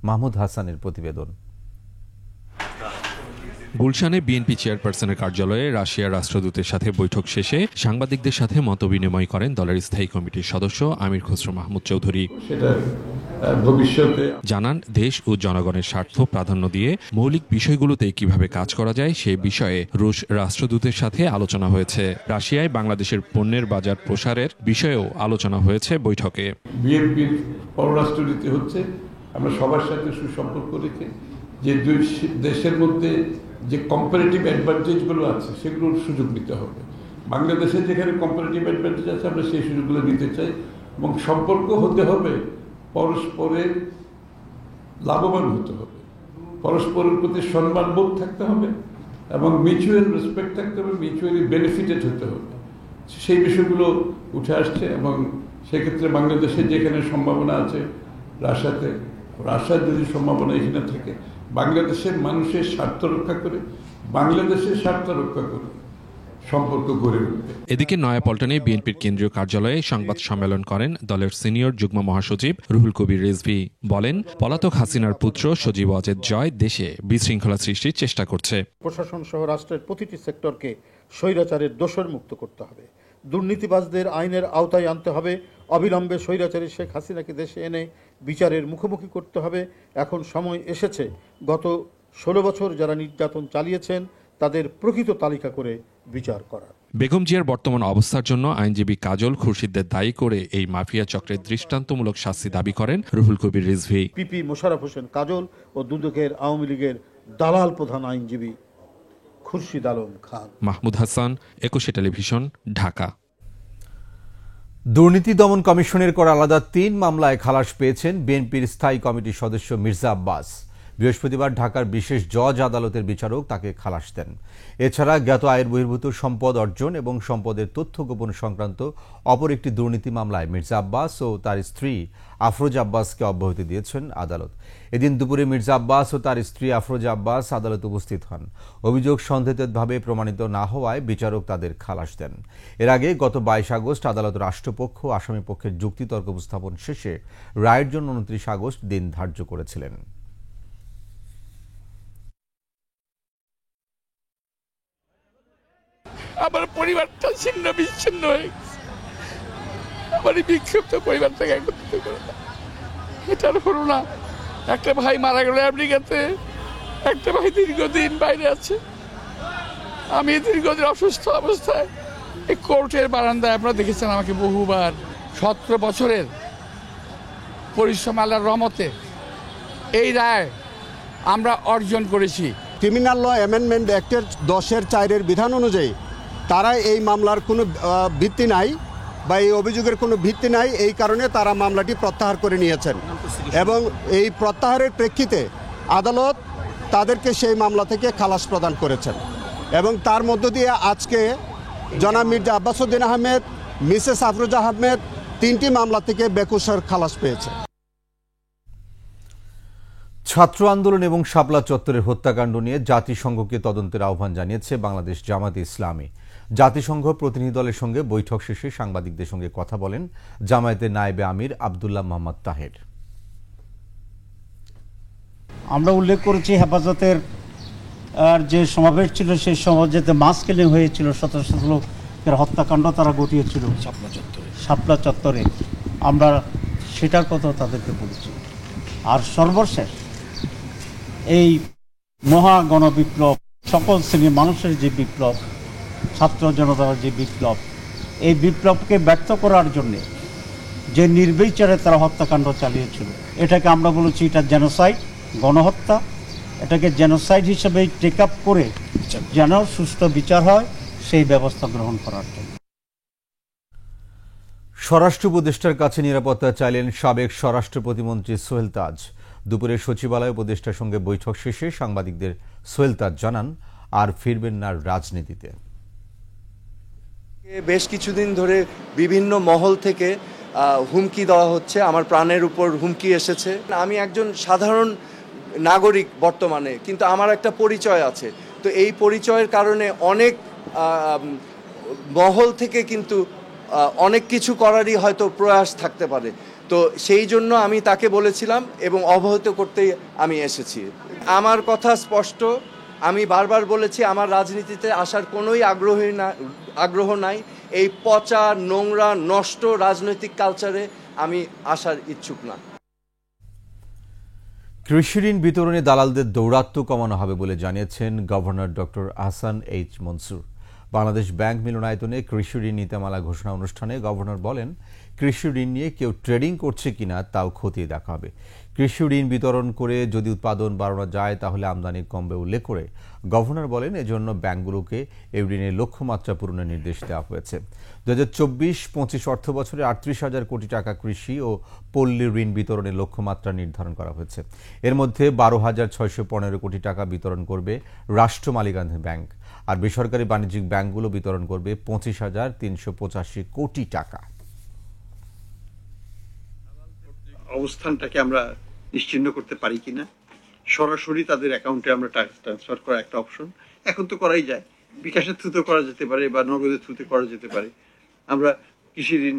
[SPEAKER 1] মাহমুদ হাসানের প্রতিবেদন।
[SPEAKER 21] গুলশানে বিএনপি চেয়ারপারসনের কার্যালয়ে রাশিয়ার রাষ্ট্রদূতের সাথে বৈঠক শেষে সাংবাদিকদের সাথে মতবিনিময় করেন দলের স্থায়ী কমিটির সদস্য আমির খসরু মাহমুদ চৌধুরী। জানান, দেশ ও জনগণের স্বার্থ প্রাধান্য দিয়ে মৌলিক বিষয়গুলোতে কিভাবে কাজ করা যায় সে বিষয়ে রুশ রাষ্ট্রদূতের সাথে আলোচনা হয়েছে। রাশিয়ায় বাংলাদেশের পণ্যের বাজার প্রসারের বিষয়েও আলোচনা হয়েছে বৈঠকে।
[SPEAKER 22] বিএনপির পররাষ্ট্রনীতি হচ্ছে আমরা সবার সাথে সুসম্পর্ক রেখে যে দুই দেশের মধ্যে যে কম্পারেটিভ অ্যাডভান্টেজগুলো আছে সেগুলোর সুযোগ নিতে হবে। বাংলাদেশে যেখানে কম্পারেটিভ অ্যাডভান্টেজ আছে আমরা সেই সুযোগগুলো নিতে চাই, এবং সম্পর্ক হতে হবে পরস্পরের লাভবান হতে হবে, পরস্পরের প্রতি সম্মানবোধ থাকতে হবে এবং মিউচুয়াল রেসপেক্ট থাকতে হবে, মিউচুয়ালি বেনিফিটেড হতে হবে। সেই বিষয়গুলো উঠে আসছে, এবং সেক্ষেত্রে বাংলাদেশের যেখানে সম্ভাবনা আছে রাশিয়ার যদি সম্ভাবনা এখানে থাকে, বাংলাদেশের মানুষের স্বার্থ রক্ষা করে, বাংলাদেশের স্বার্থ রক্ষা করে সম্পর্ক গড়ে উঠবে।
[SPEAKER 21] এদিকে নয়াপল্টনে বিএনপির কেন্দ্রীয় কার্যালয়ে সংবাদ সম্মেলন করেন দলের সিনিয়র যুগ্ম মহাসচিব রুহুল কবির রিজভী। বলেন, পলাতক হাসিনার পুত্র সজীব ওয়াজেদ জয় দেশে বিশৃঙ্খলা সৃষ্টির চেষ্টা করছে।
[SPEAKER 23] প্রশাসন সহ রাষ্ট্রের প্রতিটি সেক্টরকে স্বৈরাচারের দোষর মুক্ত করতে হবে, দুর্নীতিবাজদের আইনের আওতায় আনতে হবে, অবিলম্বে স্বৈরাচারী শেখ হাসিনাকে দেশে এনে বিচারের মুখোমুখি করতে হবে। এখন সময় এসেছে গত 16 বছর যারা নির্যাতন চালিয়েছেন তাদের প্রকৃত তালিকা করে বিচার করার।
[SPEAKER 21] বেগম জিয়ার বর্তমান অবস্থার জন্য আইনজীবী কাজল খুরশিদদের দায়ী করে এই মাফিয়া চক্রের দৃষ্টান্তমূলক শাস্তি দাবি করেন রুহুল কবির রিজভী।
[SPEAKER 23] পিপি মোশাররফ হোসেন কাজল ও দুদকের আওয়ামী লীগের দালাল প্রধান আইনজীবী খুরশিদ আলম খান।
[SPEAKER 21] মাহমুদ হাসান, একুশে টেলিভিশন, ঢাকা।
[SPEAKER 1] দুর্নীতি দমন কমিশনের করা আলাদা 3 মামলায় খালাস পেয়েছেন বিএনপির স্থায়ী কমিটির সদস্য মির্জা আব্বাস। বৃহস্পতিবার ঢাকার বিশেষ জজ আদালতের বিচারক তাকে খালাস দেন। এছাড়া জ্ঞাত আয়ের বহির্ভূত সম্পদ অর্জন এবং সম্পদের তথ্য গোপন সংক্রান্ত অপর একটি দুর্নীতি মামলায় মির্জা আব্বাস ও তার স্ত্রী আফরোজা আব্বাসকে অব্যাহতি দিয়েছেন আদালত। এদিন দুপুরে মির্জা আব্বাস ও তার স্ত্রী আফরোজা আব্বাস আদালতে উপস্থিত হন। অভিযোগ সন্দেহভাবে প্রমাণিত না হওয়ায় বিচারক তাদের খালাস দেন। এর আগে গত 22 আগস্ট আদালত রাষ্ট্রপক্ষ ও আসামি পক্ষের যুক্তিতর্ক উপস্থাপন শেষে রায়ের জন্য 29 আগস্ট দিন ধার্য করেছিলেন।
[SPEAKER 24] আমার পরিবারটা ছিন্ন বিচ্ছিন্ন হয়ে গেছে, আমার বিক্ষিপ্ত পরিবারটাকে একত্রিত করে এটার হলো না। একটা ভাই মারা গেল আমেরিকাতে, একটা ভাই দীর্ঘদিন বাইরে আছে। আমি দীর্ঘদিন অসুস্থ অবস্থায় এই কোর্টের বারান্দায় আপনারা দেখেছেন আমাকে বহুবার। 17 বছরের পরিশ্রম আল্লাহর রহমতে এই রায় আমরা অর্জন করেছি।
[SPEAKER 2] ক্রিমিনাল ল অ্যামেন্ডমেন্ট অ্যাক্টের 10(4) বিধান অনুযায়ী তারা এই মামলার কোনো ভিত্তি নাই বা এই অভিযোগের কোনো ভিত্তি নাই, এই কারণে তারা মামলাটি প্রত্যাহার করে নিয়েছেন এবং এই প্রত্যাহারের প্রেক্ষিতে আদালত তাদেরকে সেই মামলা থেকে খালাস প্রদান করেছেন এবং তার মধ্য দিয়ে আজকে জনাব মির্জা আব্বাসউদ্দিন আহমেদ, মিসেস আফরোজা আহমেদ 3টি মামলা থেকে বেকসুর খালাস পেয়েছে।
[SPEAKER 1] ছাত্র আন্দোলন এবং শাপলা চত্বরের হত্যাকাণ্ড নিয়ে জাতিসংঘকে তদন্তের আহ্বান জানিয়েছে বাংলাদেশ জামায়াতে ইসলামী। জাতিসংঘ প্রতিনিধি দলের সঙ্গে বৈঠক শেষে সাংবাদিকদের সঙ্গে কথা বলেন জামায়াতের নায়েবে আমির আব্দুল্লাহ মোহাম্মদ তাহের।
[SPEAKER 3] আমরা উল্লেখ করেছি হেফাজতের যে সমাবেশ ছিল সেই সমাবেশে মাস কিলিং হয়েছিল, শত শত লোকের হত্যাকাণ্ড তারা ঘটিয়েছিল শাপলা চত্বরে। আমরা সেটার কথা তাদেরকে বলেছি। আর সর্বশেষ এই মহা গণবিপ্লব, সকল শ্রেণীর মানুষের যে বিপ্লব, ছাত্র জনতার যে বিপ্লব, এই বিপ্লবকে ব্যর্থ করার জন্যে যে নির্বিচারে তারা হত্যাকাণ্ড চালিয়েছিল, এটাকে আমরা বলেছি এটা জেনোসাইড, গণহত্যা। এটাকে জেনোসাইড হিসেবে টেক আপ করে যেন সুষ্ঠু বিচার হয় সেই ব্যবস্থা গ্রহণ করার জন্য।
[SPEAKER 1] স্বরাষ্ট্র উপদেষ্টার কাছে নিরাপত্তা চাইলেন সাবেক স্বরাষ্ট্র প্রতিমন্ত্রী সোহেল তাজ। দুপুরে সচিবালয় উপদেষ্টার সঙ্গে বৈঠক শেষে সাংবাদিকদের সোহেল তাজ জানান আর ফিরবেন না রাজনীতিতে।
[SPEAKER 4] বেশ কিছুদিন ধরে বিভিন্ন মহল থেকে হুমকি দেওয়া হচ্ছে, আমার প্রাণের উপর হুমকি এসেছে। আমি একজন সাধারণ নাগরিক বর্তমানে, কিন্তু আমার একটা পরিচয় আছে। তো এই পরিচয়ের কারণে অনেক মহল থেকে কিন্তু অনেক কিছু করারই হয়তো প্রয়াস থাকতে পারে। তো সেই জন্য আমি তাকে বলেছিলাম এবং অবহিত করতেই আমি এসেছি। আমার কথা স্পষ্ট, আমি বারবার বলেছি আমার রাজনীতিতে আসার কোনোই আগ্রহ নাই। এই পচা, নোংরা, নষ্ট রাজনৈতিক কালচারে আমি আসার ইচ্ছুক না।
[SPEAKER 1] কৃষি ঋণ বিতরণে দালালদের দৌরাত্ম্য কমানো হবে বলে জানিয়েছেন governor doctor Ahsan H Mansur. Bangladesh bank মিলনায়তনে কৃষি ঋণ নীতিমালা ঘোষণা অনুষ্ঠানে গভর্নর বলেন, কৃষি ঋণ নিয়ে কেউ ট্রেডিং করছে কিনা তাও খতিয়ে দেখা হবে। কৃষি ঋণ বিতরণ করে যদি উৎপাদন বাড়ানো যায় তাহলে আমদানি কমবে উল্লেখ করে গভর্নর বলেন, এজন্য ব্যাংকগুলোকে এই ঋণের লক্ষ্যমাত্রা পূরণের নির্দেশ দেওয়া হয়েছে। 2024-25 অর্থ বছরে 38,000 কোটি টাকা কৃষি ও পল্লী ঋণ বিতরণের লক্ষ্যমাত্রা নির্ধারণ করা হয়েছে। এর মধ্যে 12,615 কোটি টাকা বিতরণ করবে রাষ্ট্র মালিকানাধীন ব্যাংক, আর বেসরকারি বাণিজ্যিক ব্যাংকগুলো বিতরণ করবে 25,385 কোটি টাকা।
[SPEAKER 7] অবস্থানটাকে আমরা নিশ্চিহ্ন করতে পারি কিনা, সরাসরি তাদের অ্যাকাউন্টে আমরা ট্রান্সফার করা একটা অপশন এখন তো করাই যায়, বিকাশের থ্রুতে করা যেতে পারে বা নগদের থ্রুতে করা যেতে পারে। আমরা কৃষি ঋণ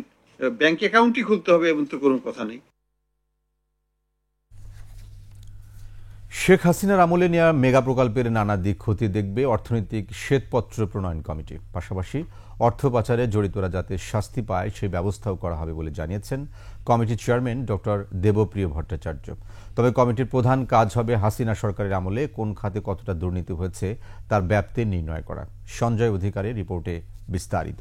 [SPEAKER 7] ব্যাংক অ্যাকাউন্টই খুলতে হবে এমন তো কোনো কথা নেই।
[SPEAKER 1] শেখ হাসিনার আমলে নেওয়া মেগা প্রকল্পের নানা দিক খতিয়ে দেখবে অর্থনৈতিক শ্বেতপত্র প্রণয়ন কমিটি। পাশাপাশি অর্থ পাচারে জড়িতরা যাতে শাস্তি পায় সেই ব্যবস্থাও করা হবে বলে জানিয়েছেন কমিটির চেয়ারম্যান ডক্টর দেবপ্রিয় ভট্টাচার্য। তবে কমিটির প্রধান কাজ হবে হাসিনা সরকারের আমলে কোন খাতে কতটা দুর্নীতি হয়েছে তার ব্যাপ্তি নির্ণয় করা। সঞ্জয় অধিকারের রিপোর্টে বিস্তারিত।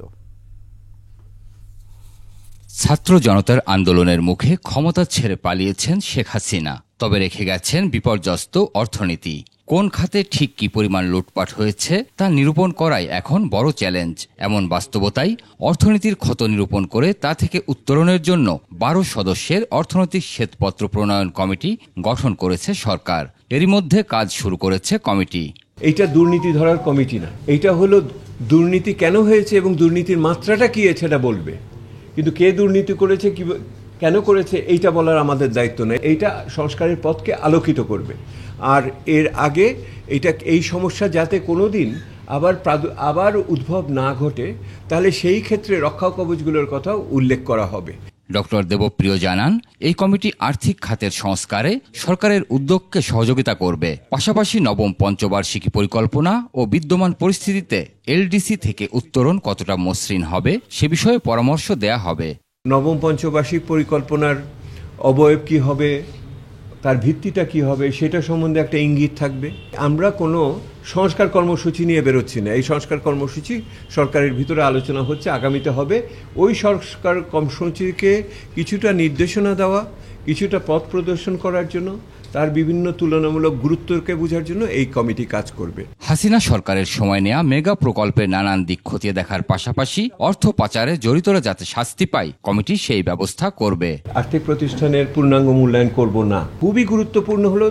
[SPEAKER 12] ছাত্র জনতার আন্দোলনের মুখে ক্ষমতা ছেড়ে পালিয়েছেন শেখ হাসিনা, তবে রেখে গেছেন বিপর্যস্ত অর্থনীতি। কোন খাতে ঠিক কি পরিমাণ লুটপাট হয়েছে তা নিরূপণ করাই এখন বড় চ্যালেঞ্জ। এমন বাস্তবতায় অর্থনীতির ক্ষত নিরূপণ করে তা থেকে উত্তরণের জন্য 12 সদস্যের অর্থনৈতিক শ্বেতপত্র প্রণয়ন কমিটি গঠন করেছে সরকার। এরই মধ্যে কাজ শুরু করেছে কমিটি।
[SPEAKER 25] এইটা দুর্নীতি ধরার কমিটি না, এইটা হলো দুর্নীতি কেন হয়েছে এবং দুর্নীতির মাত্রাটা কি সেটা বলবে, কিন্তু কে দুর্নীতি করেছে, কি কেন করেছে এইটা বলার আমাদের দায়িত্ব নেই। এইটা সংস্কারের পথকে আলোকিত করবে। আর এর আগে এই সমস্যা যাতে কোনোদিন আবার উদ্ভব না ঘটে, তাহলে সেই ক্ষেত্রে রক্ষা কবচগুলোর কথাও উল্লেখ করা হবে।
[SPEAKER 12] ডক্টর দেবপ্রিয় জানান, এই কমিটি আর্থিক খাতের সংস্কারে সরকারের উদ্যোগকে সহযোগিতা করবে। পাশাপাশি নবম পঞ্চবার্ষিকী পরিকল্পনা ও বিদ্যমান পরিস্থিতিতে এলডিসি থেকে উত্তরণ কতটা মসৃণ হবে সে বিষয়ে পরামর্শ দেয়া হবে।
[SPEAKER 25] নবম পঞ্চবার্ষিক পরিকল্পনার অবয়ব কি হবে, তার ভিত্তিটা কি হবে, সেটা সম্বন্ধে একটা ইঙ্গিত থাকবে। আমরা কোনো সংস্কার কর্মসূচি নিয়ে বেরোচ্ছি না। এই সংস্কার কর্মসূচি সরকারের ভিতরে আলোচনা হচ্ছে, আগামীতে হবে। ওই সংস্কার কর্মসূচিকে কিছুটা নির্দেশনা দেওয়া, কিছুটা পথ প্রদর্শন করার জন্য, তার বিভিন্ন তুলনামূলক গুরুত্বকে বোঝার জন্য এই কমিটি কাজ করবে।
[SPEAKER 12] হাসিনা সরকারের সময় নেয়া মেগা প্রকল্পের নানান দিক খতিয়ে দেখার পাশাপাশি অর্থ পাচারে জড়িতরা যাতে শাস্তি পায়, কমিটি সেই ব্যবস্থা করবে।
[SPEAKER 25] আর্থিক প্রতিষ্ঠানের পূর্ণাঙ্গ মূল্যায়ন করব না। খুবই গুরুত্বপূর্ণ হলো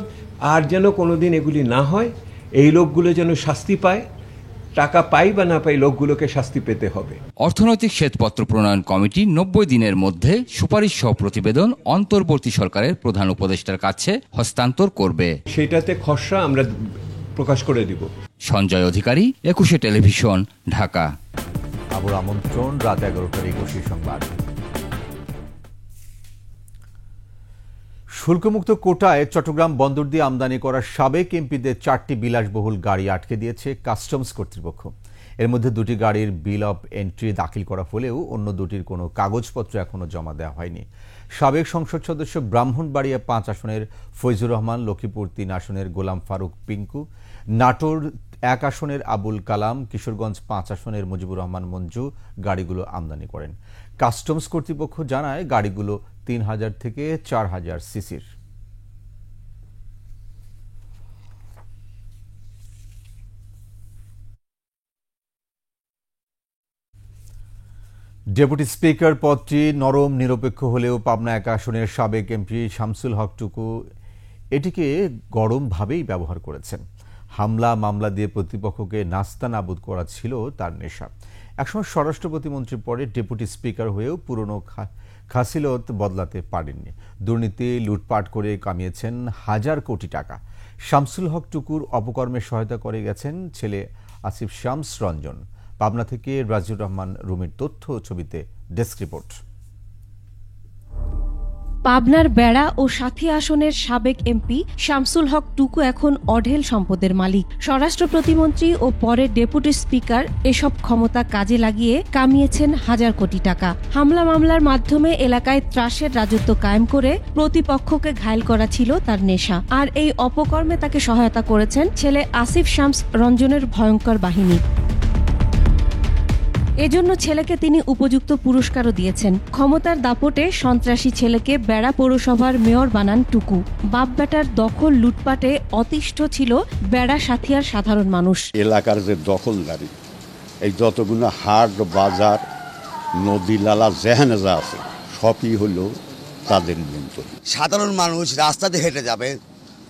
[SPEAKER 25] আর যেন কোনোদিন এগুলি না হয়, এই লোকগুলো যেন শাস্তি পায়, টাকা পাই বা না পাই লোকগুলোকে শাস্তি পেতে হবে।
[SPEAKER 12] অর্থনৈতিক শ্বেতপত্র প্রণয়ন কমিটি 90 দিনের মধ্যে সুপারিশ সহ প্রতিবেদন অন্তর্বর্তী সরকারের প্রধান উপদেষ্টার কাছে হস্তান্তর করবে।
[SPEAKER 25] সেটাতে খসড়া আমরা প্রকাশ করে দিব।
[SPEAKER 12] সঞ্জয় অধিকারী, 21 টেলিভিশন, ঢাকা।
[SPEAKER 1] আবার আমন্ত্রণ রাত 11টার 21 সংবাদ। শুল্কমুক্ত কোটায় চট্টগ্রাম বন্দর দিয়ে আমদানি করা সাবেক এমপিদের 4টি বিলাসবহুল গাড়ি আটকে দিয়েছে কাস্টমস কর্তৃপক্ষ। এর মধ্যে 2টি গাড়ির বিল অব এন্ট্রি দাখিল করা হলেও অন্য 2টির কোনো কাগজপত্র এখনও জমা দেওয়া হয়নি। সাবেক সংসদ সদস্য ব্রাহ্মণবাড়িয়া 5 আসনের ফৈজুর রহমান, লক্ষ্মীপুর 3 আসনের গোলাম ফারুক পিঙ্কু, নাটোর 1 আসনের আবুল কালাম, কিশোরগঞ্জ 5 আসনের মুজিবুর রহমান মঞ্জু গাড়িগুলো আমদানি করেন। কাস্টমস কর্তৃপক্ষ জানায় গাড়িগুলো 3000 থেকে 4000 সিসির। ডেপুটি স্পিকার পদটি নরম নিরপেক্ষ হলেও পাবনা 1 আসনের সাবেক এমপি শামসুল হক টুকু এটিকে গরমভাবেই ব্যবহার করেছেন। হামলা মামলা দিয়ে প্রতিপক্ষকে নাস্তানাবুদ করা ছিল তার নেশা। একসময় স্বরাষ্ট্র প্রতিমন্ত্রীর পরে ডেপুটি স্পিকার হয়েও পুরনো খাসিলত বদলাতে পারেননি। দুর্নীতি লুটপাট করে কামিয়েছেন হাজার কোটি টাকা। শামসুল হক টুকুর অপকর্মে সহায়তা করে গেছেন ছেলে আসিফ শামস রঞ্জন। পাবনা থেকে রাজিউর রহমান রুমির তথ্য, ছবিতে ডেস্ক রিপোর্ট।
[SPEAKER 5] পাবনার বেড়া ও সাথী আসনের সাবেক এমপি শামসুল হক টুকু এখন অঢেল সম্পদের মালিক। স্বরাষ্ট্র প্রতিমন্ত্রী ও পরে ডেপুটি স্পিকার এসব ক্ষমতা কাজে লাগিয়ে কামিয়েছেন হাজার কোটি টাকা। হামলা মামলার মাধ্যমে এলাকায় ত্রাসের রাজত্ব কায়েম করে প্রতিপক্ষকে ঘায়েল করা ছিল তার নেশা। আর এই অপকর্মে তাকে সহায়তা করেছেন ছেলে আসিফ শামস রঞ্জনের ভয়ঙ্কর বাহিনী। এজন্য ছেলেকে তিনি উপযুক্ত পুরস্কারও দিয়েছেন। ক্ষমতার দাপটে সন্ত্রাসী ছেলেকে বেড়া পৌরসভার মেয়র বানান টুকু। বাপ বেটার দখল লুটপাটে অতিষ্ঠ ছিল বেড়া সাথিয়ার সাধারণ মানুষ।
[SPEAKER 6] এলাকার যে দখলদারি, এই যতগুলো হাট বাজার নদী নালা যেখানে যা আছে সবই হলো তাদের নিয়ন্ত্রণ।
[SPEAKER 8] সাধারণ মানুষ রাস্তাতে হেঁটে যাবে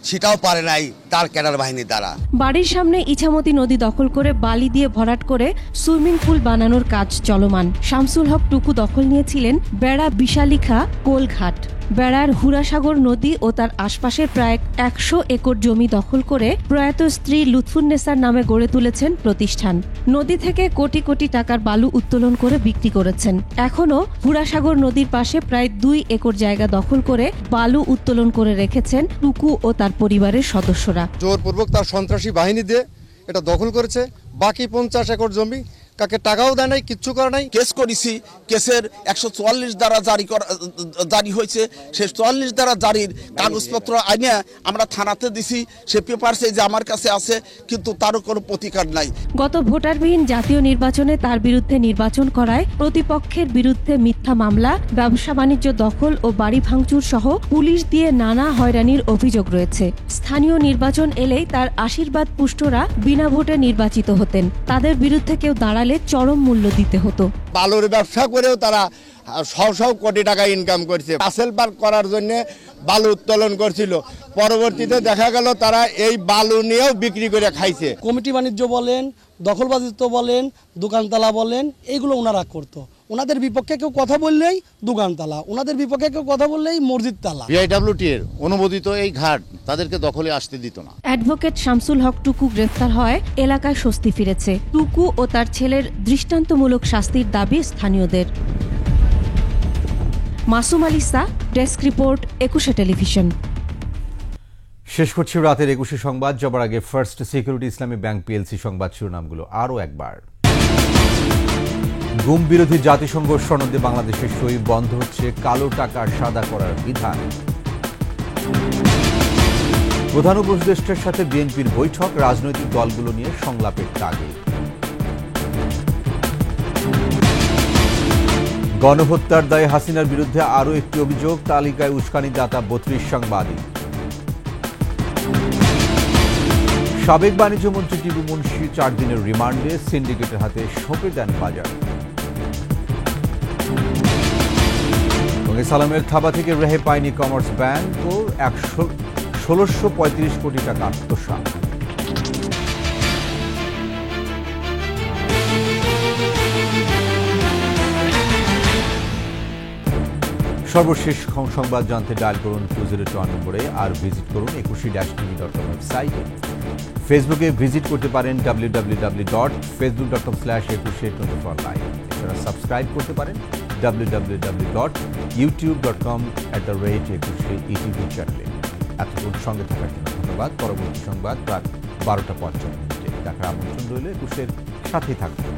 [SPEAKER 8] সেটাও পারে নাই তার ক্যাডার বাহিনীর দ্বারা।
[SPEAKER 5] বাড়ির সামনে ইছামতি নদী দখল করে বালি দিয়ে ভরাট করে সুইমিং পুল বানানোর কাজ চলমান। শামসুল হক টুকু দখল নিয়েছিলেন বেড়া বিশালিখা কোলঘাট। বেড়ার হুরাসাগর নদী ও তার আশপাশের প্রায় 100 একর জমি দখল করে প্রয়াত স্ত্রী লুৎফুন্নেসার নামে গড়ে তুলেছেন প্রতিষ্ঠান। নদী থেকে কোটি কোটি টাকার বালু উত্তোলন করে বিক্রি করেছেন। এখনও হুরাসাগর নদীর পাশে প্রায় 2 একর জায়গা দখল করে বালু উত্তোলন করে রেখেছেন টুকু ও তার পরিবারের সদস্যরা।
[SPEAKER 9] জোরপূর্বক তার সন্ত্রাসী বাহিনী দিয়ে এটা দখল করেছে। বাকি 50 একর জমি কাকে টাকাও দেয় নাই, কিচ্ছু করে নাই।
[SPEAKER 8] কেস করেছি, কেসের 144 দ্বারা জারি হয়েছে। সেই 44 দ্বারা জারির কাগজপত্র আইনে আমরা থানাতে দিছি। সে পেপারসে যে আমার কাছে আছে, কিন্তু তারও কোনো প্রতিকার নাই।
[SPEAKER 5] গত ভোটারবিহীন জাতীয় নির্বাচনে তার বিরুদ্ধে নির্বাচন করায় প্রতিপক্ষের বিরুদ্ধে মিথ্যা মামলা, ব্যবসা বাণিজ্য দখল ও বাড়ি ভাঙচুর সহ পুলিশ দিয়ে নানা হয়রানির অভিযোগ রয়েছে। স্থানীয় নির্বাচন এলেই তার আশীর্বাদ পুষ্টরা বিনা ভোটে নির্বাচিত হতেন। তাদের বিরুদ্ধে কেউ দাঁড়ালে চরম মূল্য দিতে হতো।
[SPEAKER 9] বালুর ব্যবসা করেও তারা 100 কোটি টাকা ইনকাম করছে। আসেল পার্ক করার জন্য বালু উত্তোলন করছিল। পরবর্তীতে দেখা গেল তারা এই বালু নিয়েও বিক্রি করে খাইছে।
[SPEAKER 11] কমিটি বাণিজ্য বলেন, দখলবাজিত্ব বলেন, দোকানতালা বলেন, এইগুলো ওনারা করতো। ওনাদের বিপক্ষে কেউ কথা বললেই দোকানতালা, ওনাদের বিপক্ষে কেউ কথা বললেই মসজিদ তালা।
[SPEAKER 26] বিআইডব্লিউটি এর অনুমোদিত এই ঘাট তাদেরকে দখলে আসতে দিত না।
[SPEAKER 5] অ্যাডভোকেট শামসুল হক টুকু গ্রেফতার হয় এলাকায় স্বস্তি ফিরেছে। টুকু ও তার ছেলের দৃষ্টান্তমূলক শাস্তির দাবি স্থানীয়দের। Masum আলিসা, desk report, 21 television.
[SPEAKER 1] শেষ করছি রাতের 21 সংবাদ। যাবার আগে ফার্স্ট সিকিউরিটি ইসলামী ব্যাংক পিএলসি সংবাদ শিরোনামগুলো আরও একবার। গুম বিরোধী জাতিসংঘ সনদে বাংলাদেশের সই বন্ধ হচ্ছে কালো টাকা সাদা করার বিধান। প্রধান উপদেষ্টার সাথে বিএনপির বৈঠক, রাজনৈতিক দলগুলো নিয়ে সংলাপের তাগিদ। গণহত্যার দায়ে হাসিনার বিরুদ্ধে আরও একটি অভিযোগ, তালিকায় উস্কানিদাতা ৩২ সাংবাদিক। সাবেক বাণিজ্যমন্ত্রী টিপু মুন্সি 4 দিনের রিমান্ডে, সিন্ডিকেটের হাতে সঁপে দেন বাজার। সালামের থাবা থেকে রেহাই পায়নি কমার্স ব্যাংক ও ১৬৩৫ কোটি টাকা আত্মসাৎ। সর্বশেষ সংবাদ জানতে ডায়াল করুন 202 নম্বরে আর ভিজিট করুন 21-tv.com ওয়েবসাইটে। ফেসবুকে ভিজিট করতে পারেন www.facebook.com/2124live। এছাড়া সাবস্ক্রাইব করতে পারেন www.youtube.com/21ETV চ্যানেলে। এতক্ষণ সঙ্গে থাকার জন্য ধন্যবাদ। পরবর্তী সংবাদ রাত 12টা 55 মিনিটে দেখার আমন্ত্রণ রইল। 21-এর সাথেই থাকবেন।